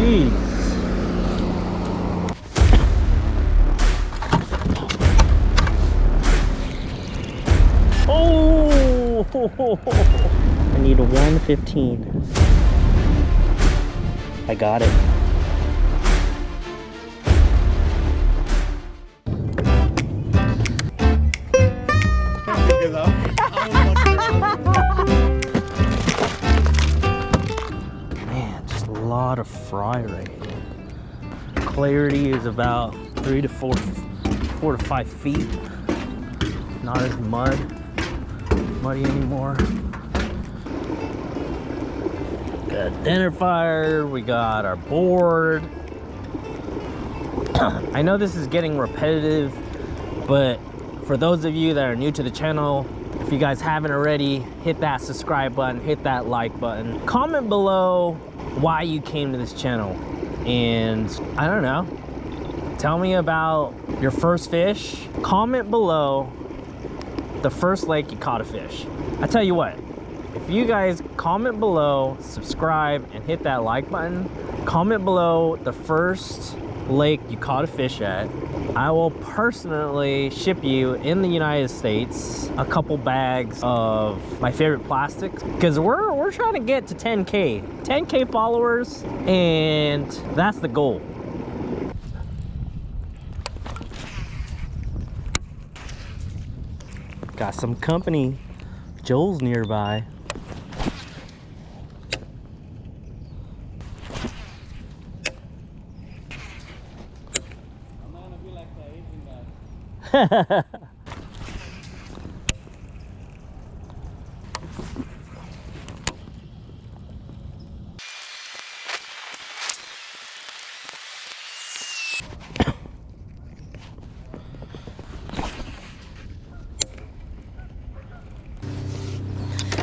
Jeez. Oh! I need a 115. I got it. Man, just a lot of fry right here. Clarity is about 4 to 5 feet. Not as muddy anymore. Got a dinner fire, we got our board. I know this is getting repetitive, but for those of you that are new to the channel, if you guys haven't already, hit that subscribe button, hit that like button. Comment below why you came to this channel. And I don't know, tell me about your first fish. Comment below the first lake you caught a fish. I tell you what, if you guys comment below, subscribe, and hit that like button, comment below the first lake you caught a fish at, I will personally ship you in the United States a couple bags of my favorite plastics, because we're trying to get to 10K followers, and that's the goal. Got some company. Joel's nearby. I'm not gonna be like the Asian guy.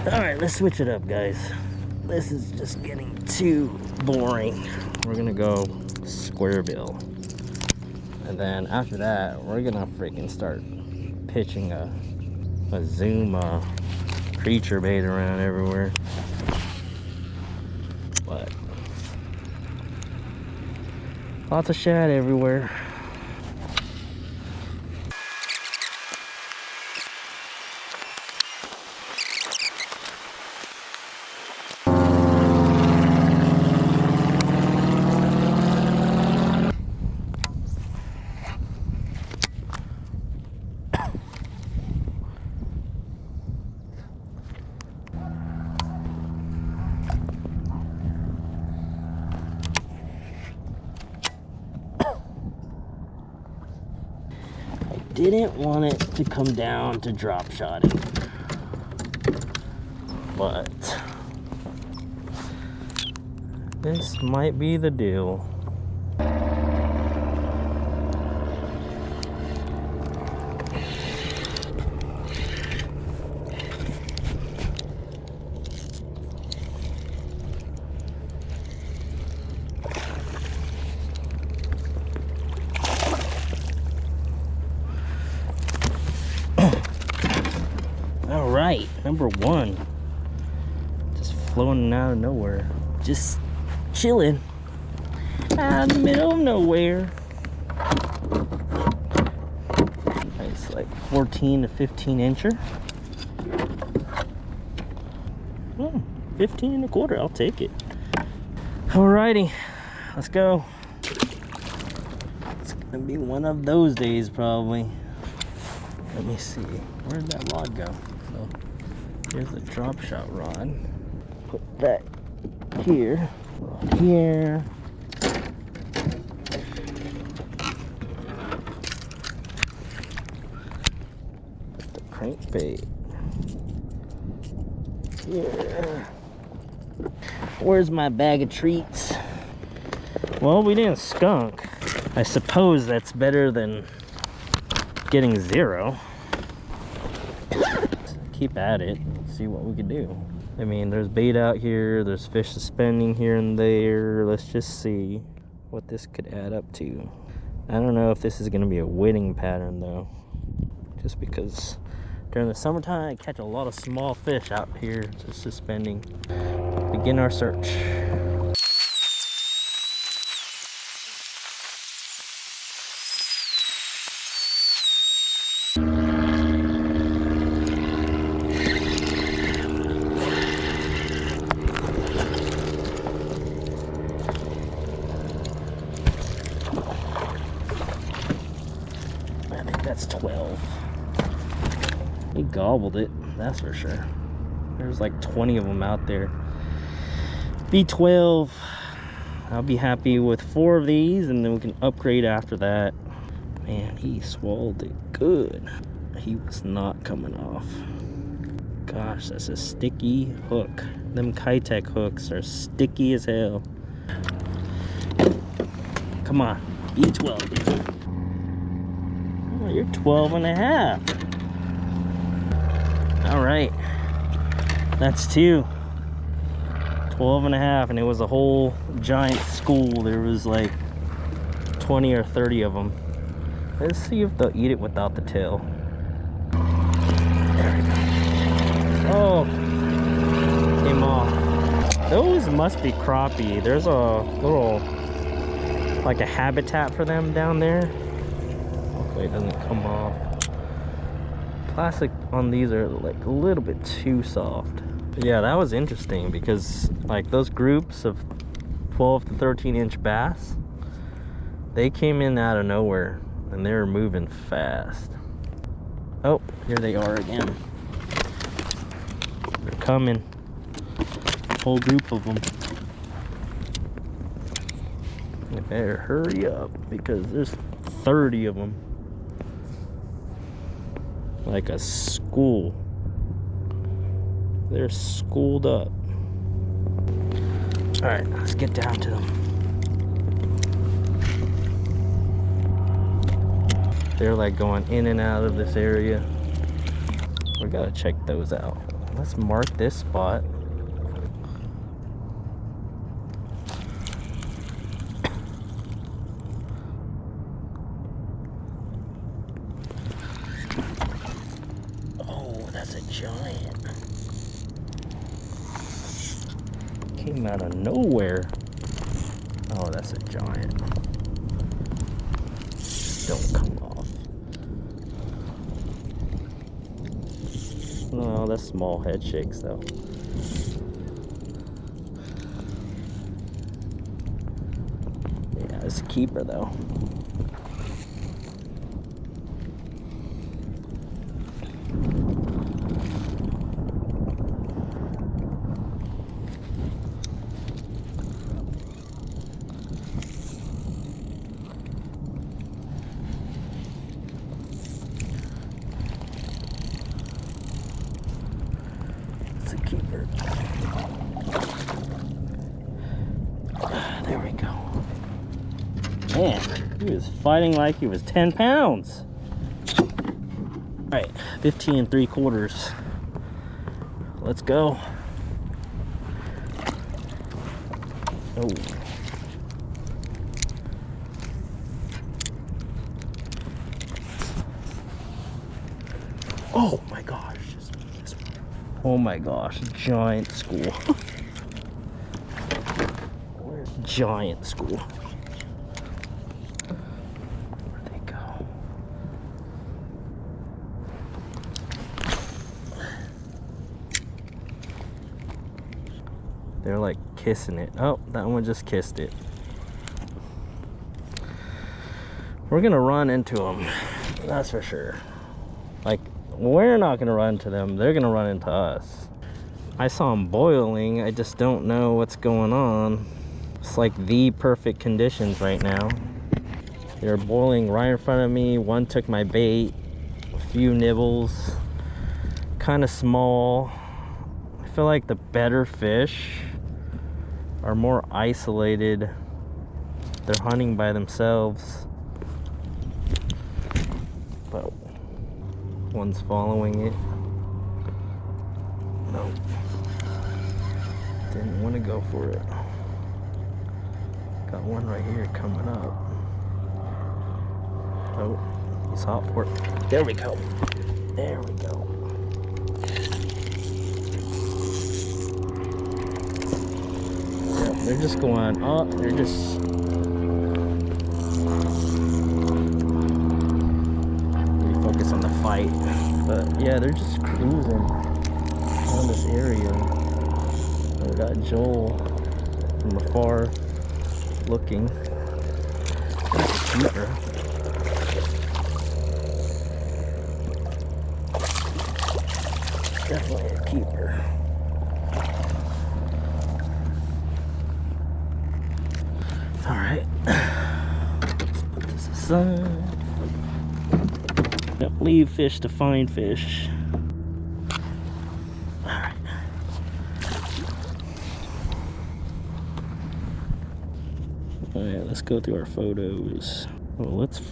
All right, let's switch it up, guys. This is just getting too boring. We're gonna go square bill, and then after that, we're gonna freaking start pitching a zoom creature bait around everywhere. But lots of shad everywhere. Didn't want it to come down to drop shotting, but this might be the deal. All right, number one, just floating out of nowhere, just chilling out in the middle of nowhere. It's like 14 to 15 incher. 15 and a quarter, I'll take it. Alrighty, let's go. It's gonna be one of those days probably. Let me see, where'd that rod go? So here's the drop shot rod. Put that here, rod here. Put the crankbait here. Where's my bag of treats? Well, we didn't skunk. I suppose that's better than getting zero. Keep at it, see what we can do. I mean, there's bait out here, there's fish suspending here and there. Let's just see what this could add up to. I don't know if this is gonna be a winning pattern though, just because during the summertime I catch a lot of small fish out here just suspending. Begin our search. That's 12. He gobbled it, that's for sure. There's like 20 of them out there. Be 12. I'll be happy with 4 of these, and then we can upgrade after that. Man, he swallowed it good. He was not coming off. Gosh, that's a sticky hook. Them Kitech hooks are sticky as hell. Come on, be 12, dude. Oh, you're 12 and a half. All right, that's 2. 12 and a half, and it was a whole giant school. There was like 20 or 30 of them. Let's see if they'll eat it without the tail. There we go. Oh, came off. Those must be crappie. There's a little, like a habitat for them down there. Hopefully it doesn't come off. Plastic on these are like a little bit too soft. But yeah, that was interesting because like those groups of 12 to 13 inch bass, they came in out of nowhere and they were moving fast. Oh, here they are again. They're coming. Whole group of them. You better hurry up because there's 30 of them. Like a school. They're schooled up. All right, let's get down to them. They're like going in and out of this area. We gotta check those out. Let's mark this spot. Oh, that's a giant. Came out of nowhere. Oh, that's a giant. Don't come off. No, that's small head shakes though. Yeah, it's a keeper though. Keeper. There we go. Man, he was fighting like he was 10 pounds. All right, 15 3/4. Let's go. Oh. Oh my gosh. Oh my gosh, giant school. Giant school. Where'd they go? They're like kissing it. Oh, that one just kissed it. We're gonna run into them, that's for sure. Like, we're not gonna run to them, they're gonna run into us. I saw them boiling, I just don't know what's going on. It's like the perfect conditions right now. They're boiling right in front of me. One took my bait, a few nibbles, kind of small. I feel like the better fish are more isolated. They're hunting by themselves. But one's following it. Nope. Didn't want to go for it. Got one right here coming up. Oh, he's hot for it. There we go. There we go. Yep, they're just going up. They're just... focus on the fight. But yeah, they're just cruising around this area. I got Joel from afar looking. That's a keeper. definitely a keeper. All right, let's put this aside. Don't leave fish to find fish. All right. All right, let's go through our photos. Well, let's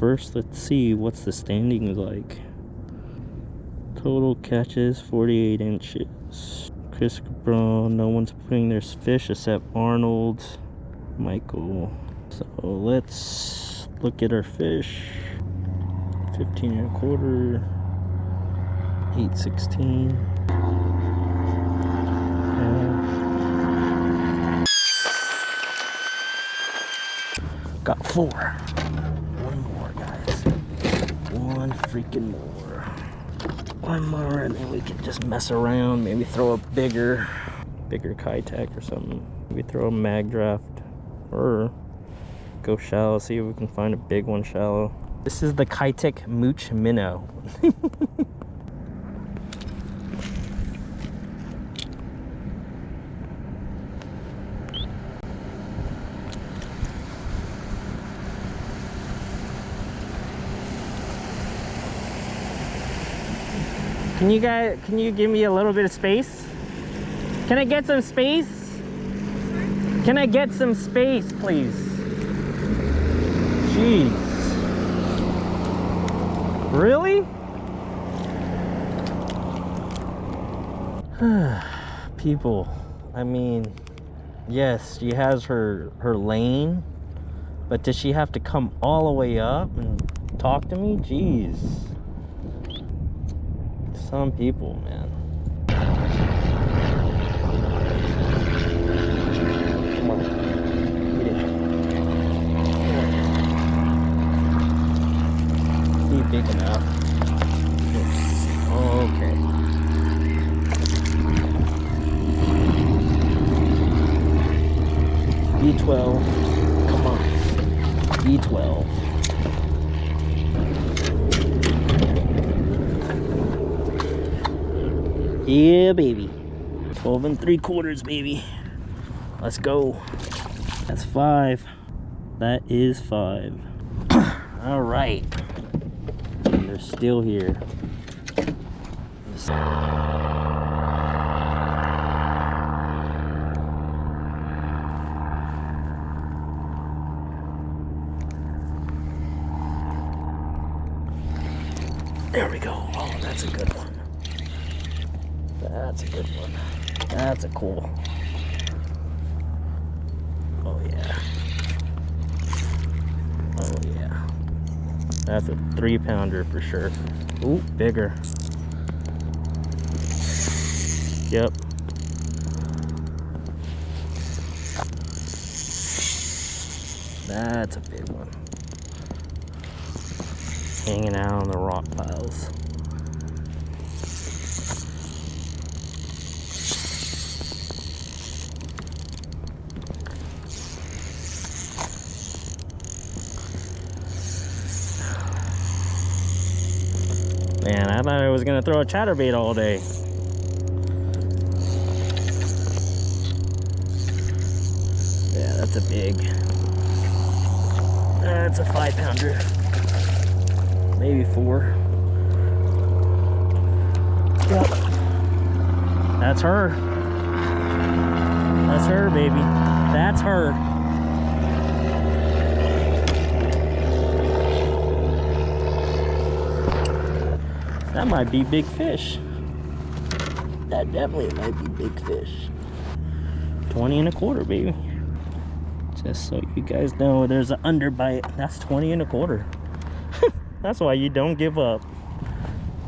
see what's the standings like. Total catches 48 inches. Chris Cabral, no one's putting their fish except Arnold, Michael. So let's look at our fish. 15 and a quarter, 8.16. Got 4. One more, guys. One freaking more. One more, and then we can just mess around. Maybe throw a bigger Kitech or something. Maybe throw a mag draft, or go shallow. See if we can find a big one shallow. This is the Kitech Mooch Minnow. Can you give me a little bit of space? Can I get some space? Can I get some space, please? Jeez. Really? People, I mean, yes, she has her lane, but does she have to come all the way up and talk to me? Jeez. Some people, man. Come on. Eat it. Be big enough. Okay. B12. Come on. B12. Yeah, baby. 12 3/4, baby. Let's go. That's 5. That is 5. All right. And they're still here. There we go. Oh, that's a good one. That's a good one. That's a cool. Oh yeah. Oh yeah. That's a 3-pounder for sure. Ooh, bigger. Yep. That's a big one. Hanging out on the rock piles. Man, I thought I was gonna throw a chatterbait all day. Yeah, that's a big. That's a 5-pounder. Maybe 4. Yep. That's her. That's her, baby. That's her. That might be big fish. That definitely might be big fish. 20 1/4, baby. Just so you guys know, there's an underbite. That's 20 1/4. That's why you don't give up.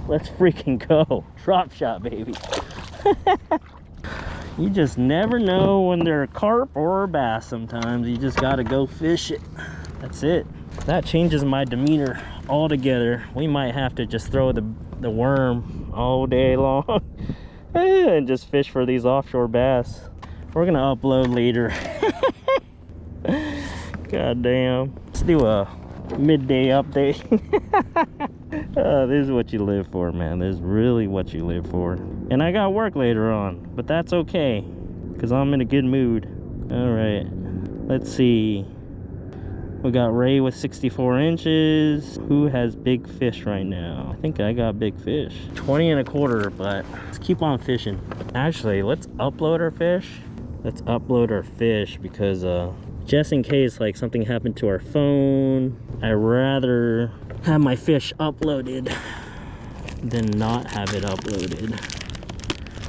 Let's freaking go. Drop shot, baby. You just never know when they're a carp or a bass sometimes. You just gotta go fish it. That's it. That changes my demeanor altogether. We might have to just throw the worm all day long and just fish for these offshore bass. We're gonna upload later. God damn. Let's do a Midday update. This is what you live for, man. This is really what you live for. And I got work later on, but that's okay, because I'm in a good mood. All right, let's see. We got Ray with 64 inches. Who has big fish right now? I think I got big fish. 20 and a quarter, but let's keep on fishing. Actually, let's upload our fish. Let's upload our fish because just in case like something happened to our phone, I'd rather have my fish uploaded than not have it uploaded.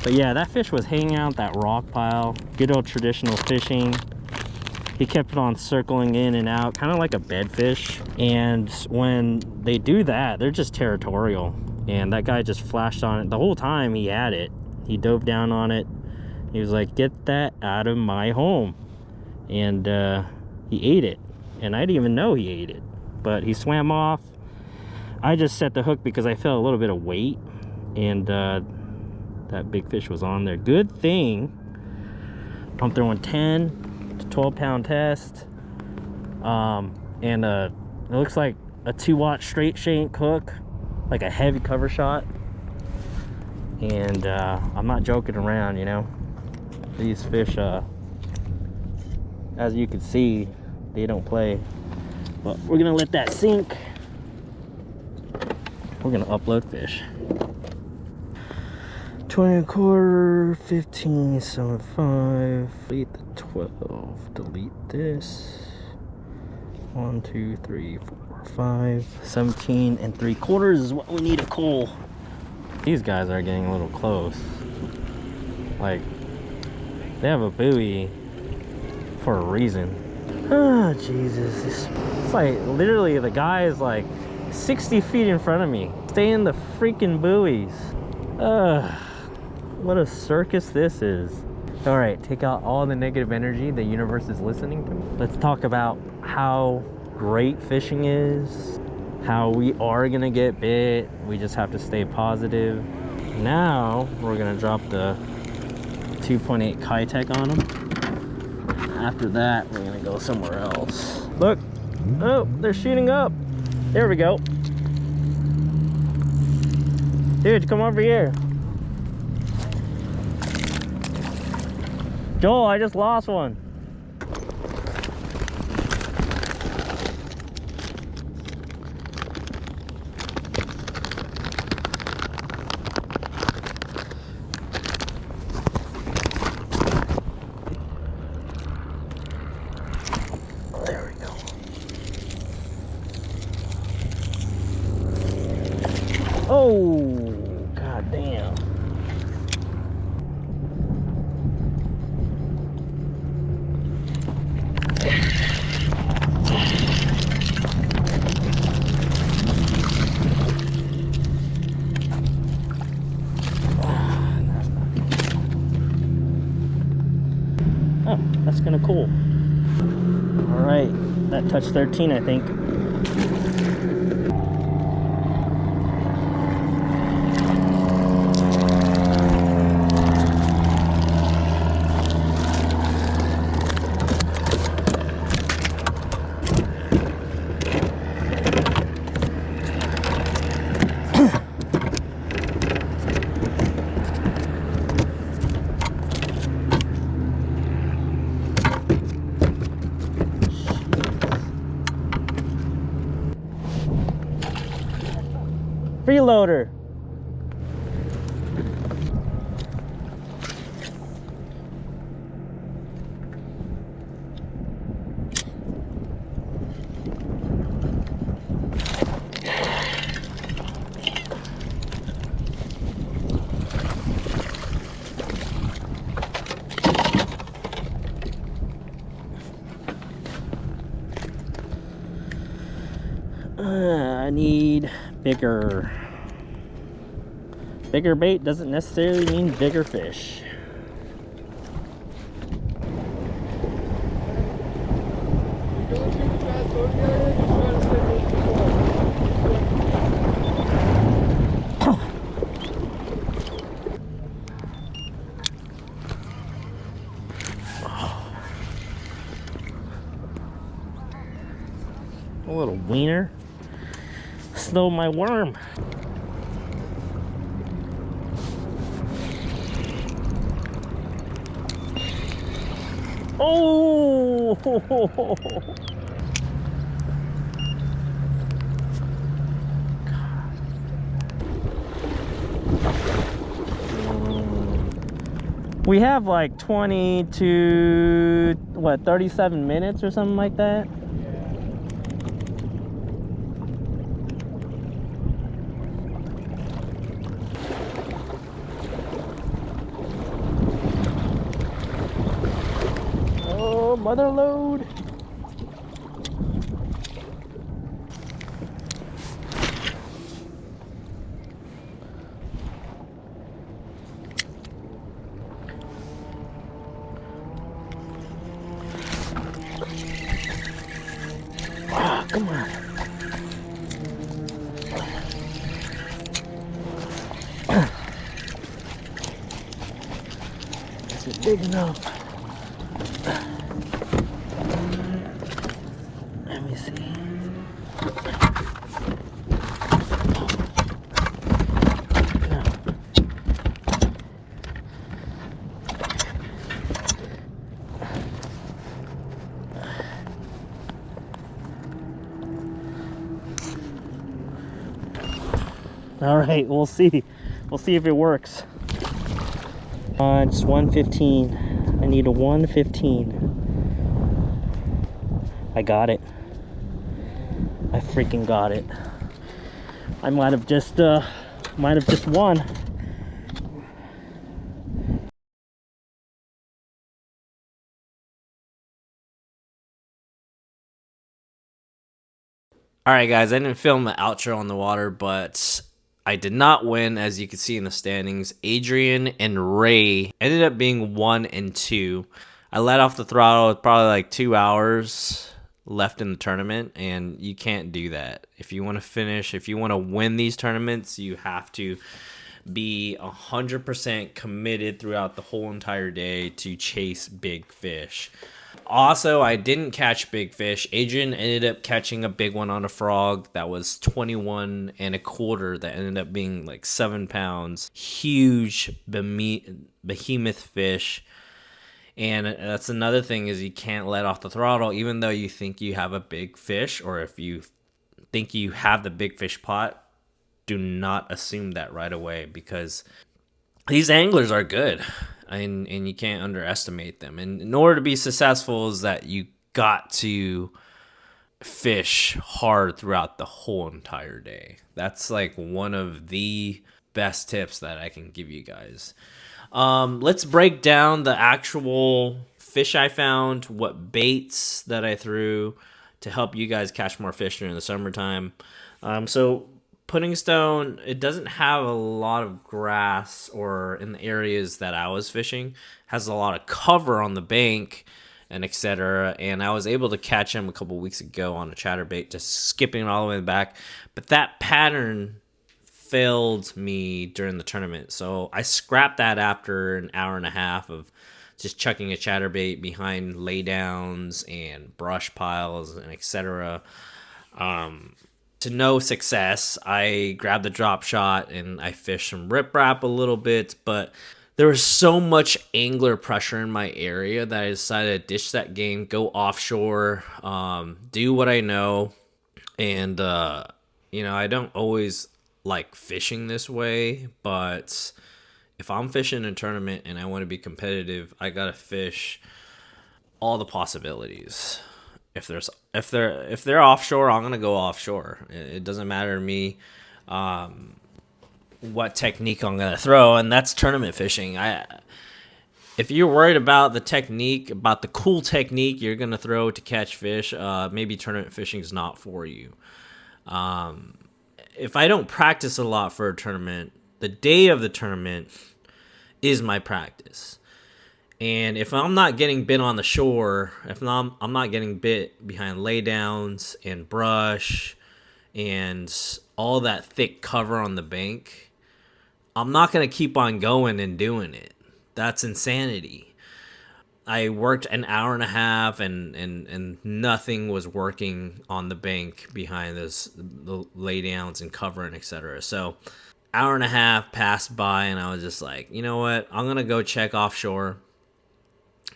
But yeah, that fish was hanging out that rock pile. Good old traditional fishing. He kept on circling in and out, kind of like a bedfish. And when they do that, they're just territorial. And that guy just flashed on it. The whole time he had it. He dove down on it. He was like, get that out of my home. And he ate it. And I didn't even know he ate it. But he swam off. I just set the hook because I felt a little bit of weight. And that big fish was on there. Good thing I'm throwing 10 to 12 pound test. And it looks like a 2-watt straight shank hook, like a heavy cover shot. And I'm not joking around, you know. These fish, as you can see, they don't play. But we're gonna let that sink. We're gonna upload fish. 20 and a quarter, 15, 75. Delete the 12. Delete this. 1, 2, 3, 4, 5. 17 and 3/4 is what we need a coal. These guys are getting a little close. Like, they have a buoy for a reason. Oh, Jesus. It's like literally the guy is like 60 feet in front of me. Stay in the freaking buoys. What a circus this is. All right, take out all the negative energy the universe is listening to me. Let's talk about how great fishing is, how we are gonna get bit. We just have to stay positive. Now we're gonna drop the 2.8 Kitech on them. After that, we're gonna go somewhere else. Look, oh, they're shooting up. There we go. Dude, come over here. Joel, I just lost one. There we go. Oh, god damn. Oh, that's kind of cool. All right, that touched 13, I think. Freeloader. I need bigger. Bigger bait doesn't necessarily mean bigger fish. A little wiener. Stole my worm. Oh! We have like 20 to, what, 37 minutes or something like that? Oh, mother load. Ah, come on. Is it big enough? Let me see. All right, we'll see. We'll see if it works. It's 115. I need a 115. I got it. I freaking got it. I might have just won. All right, guys, I didn't film the outro on the water, but I did not win, as you can see in the standings. Adrian and Ray ended up being 1 and 2. I let off the throttle with probably like 2 hours left in the tournament, and you can't do that. If you want to finish, if you want to win these tournaments, you have to be 100% committed throughout the whole entire day to chase big fish. Also, I didn't catch big fish. Adrian ended up catching a big one on a frog that was 21 and a quarter, that ended up being like 7 pounds. Huge behemoth fish. And that's another thing, is you can't let off the throttle even though you think you have a big fish, or if you think you have the big fish pot. Do not assume that right away, because these anglers are good, and you can't underestimate them. And in order to be successful, is that you got to fish hard throughout the whole entire day. That's like one of the best tips that I can give you guys. Let's break down the actual fish I found, what baits that I threw to help you guys catch more fish during the summertime. So Puddingstone, it doesn't have a lot of grass, or in the areas that I was fishing, has a lot of cover on the bank and etc. And I was able to catch him a couple weeks ago on a chatterbait, just skipping all the way back. But that pattern failed me during the tournament, so I scrapped that after an hour and a half of just chucking a chatterbait behind laydowns and brush piles and etc. To no success. I grabbed the drop shot and I fished some riprap a little bit, but there was so much angler pressure in my area that I decided to ditch that game, go offshore, do what I know. And I don't always like fishing this way, but if I'm fishing a tournament and I want to be competitive, I gotta fish all the possibilities. If they're offshore, I'm gonna go offshore. It doesn't matter to me what technique I'm gonna throw, and that's tournament fishing. If you're worried about the technique, about the cool technique you're gonna throw to catch fish, maybe tournament fishing is not for you. If I don't practice a lot for a tournament, the day of the tournament is my practice. And if I'm not getting bit on the shore, I'm not getting bit behind laydowns and brush and all that thick cover on the bank, I'm not going to keep on going and doing it. That's insanity. I worked an hour and a half, and nothing was working on the bank behind this, the laydowns and covering, etc. So hour and a half passed by, and I was just like, you know what? I'm gonna go check offshore,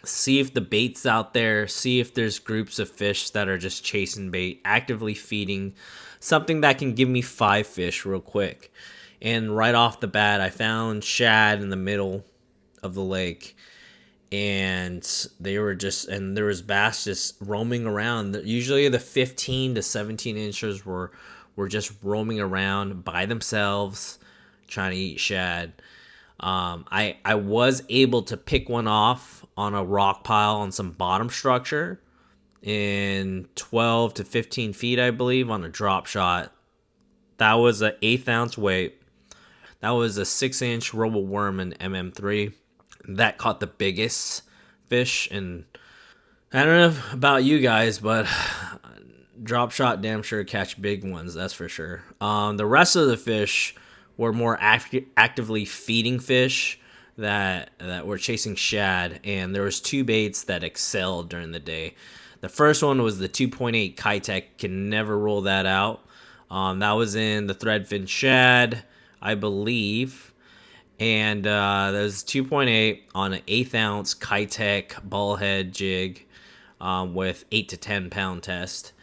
see if the bait's out there, see if there's groups of fish that are just chasing bait, actively feeding, something that can give me 5 fish real quick. And right off the bat, I found shad in the middle of the lake, and they were just, and there was bass just roaming around. Usually the 15 to 17 inchers were just roaming around by themselves trying to eat shad. I was able to pick one off on a rock pile on some bottom structure in 12 to 15 feet, I believe, on a drop shot. That was an 1/8 ounce weight. That was a 6-inch robo worm in MM3. That caught the biggest fish, and I don't know about you guys, but drop shot damn sure catch big ones, that's for sure. The rest of the fish were more actively feeding fish that were chasing shad, and there was 2 baits that excelled during the day. The first one was the 2.8 Kitech. Can never rule that out. That was in the threadfin shad, I believe. And that was 2.8 on an 1/8 ounce Kitech ballhead jig with 8 to 10 pound test.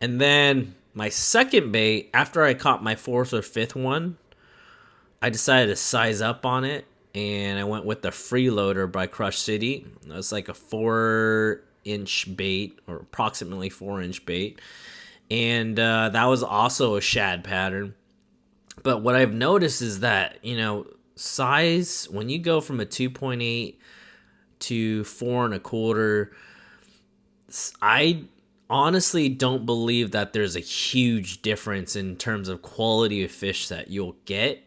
And then my second bait, after I caught my 4th or 5th one, I decided to size up on it, and I went with the Freeloader by Crush City. That was like a 4-inch bait, or approximately 4-inch bait. And that was also a shad pattern. But what I've noticed is that, size, when you go from a 2.8 to 4 1/4, I honestly don't believe that there's a huge difference in terms of quality of fish that you'll get.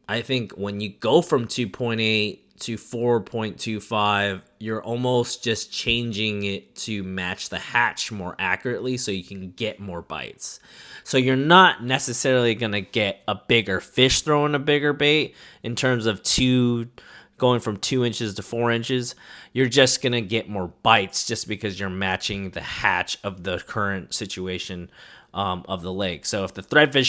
I think when you go from 2.8 to 4.25, you're almost just changing it to match the hatch more accurately so you can get more bites. So you're not necessarily going to get a bigger fish throwing a bigger bait in terms of going from 2 inches to 4 inches. You're just going to get more bites just because you're matching the hatch of the current situation of the lake. So if the threadfin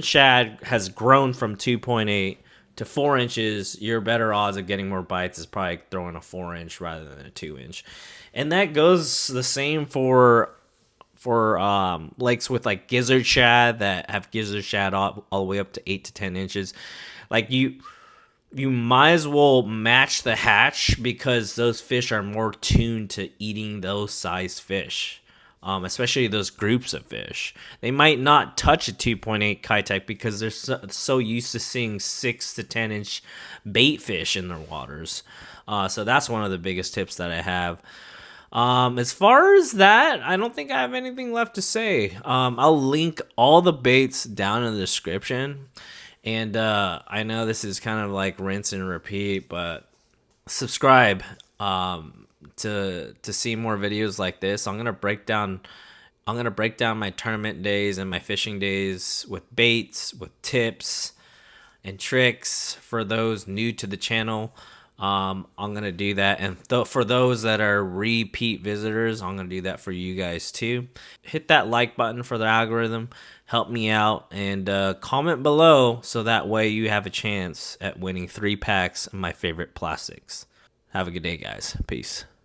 shad has grown from 2.8 to 4 inches, your better odds of getting more bites is probably throwing a 4-inch rather than a 2-inch. And that goes the same for lakes with like gizzard shad that have gizzard shad all the way up to 8 to 10 inches. Like you might as well match the hatch, because those fish are more tuned to eating those size fish. Especially those groups of fish. They might not touch a 2.8 Kitech because they're so used to seeing 6 to 10 inch bait fish in their waters. So that's one of the biggest tips that I have. As far as that, I don't think I have anything left to say. I'll link all the baits down in the description. And I know this is kind of like rinse and repeat, but subscribe. To see more videos like this. I'm gonna break down my tournament days and my fishing days with baits, with tips and tricks for those new to the channel. I'm gonna do that, and for those that are repeat visitors, I'm gonna do that for you guys too. Hit that like button for the algorithm, help me out, and comment below so that way you have a chance at winning 3 packs of my favorite plastics. Have a good day, guys. Peace.